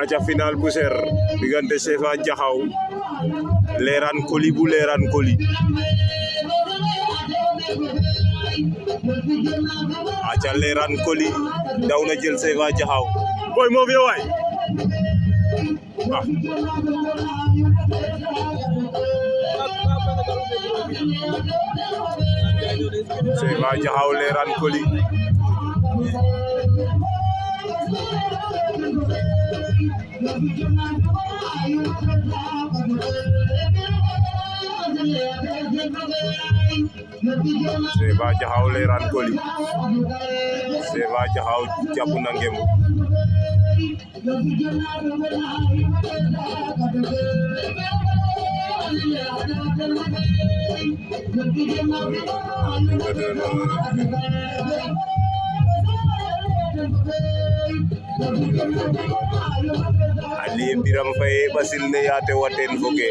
aca final bu ser digante Sefa Jaxaw Leran Coly bu Leran Coly aca Leran Coly daw na jël Sefa Jaxaw boy mo fi waay Sefa Jaxaw Leran Coly Sefa Jaxaw Leran Coly Sefa Jaxaw jàpp na ngemb Ali Biram Faye Basil ne yaate waten foge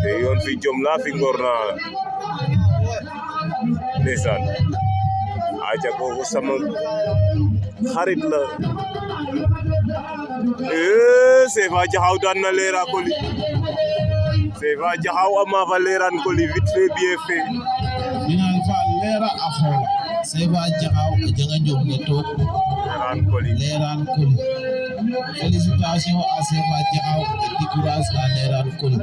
te yoon fi jom la fi ngor na ndeysaan aca kooku sama xarit la Sefa Jaxaw daan na Leran Coly Sefa Jaxaw ama fa Leran Coly vite fait bien fait final fa Lera a xool Sefa Jaxaw a janga njom ne toog Leran Coly félicitations à Sefa Jaxaw et du courage à Leran Coly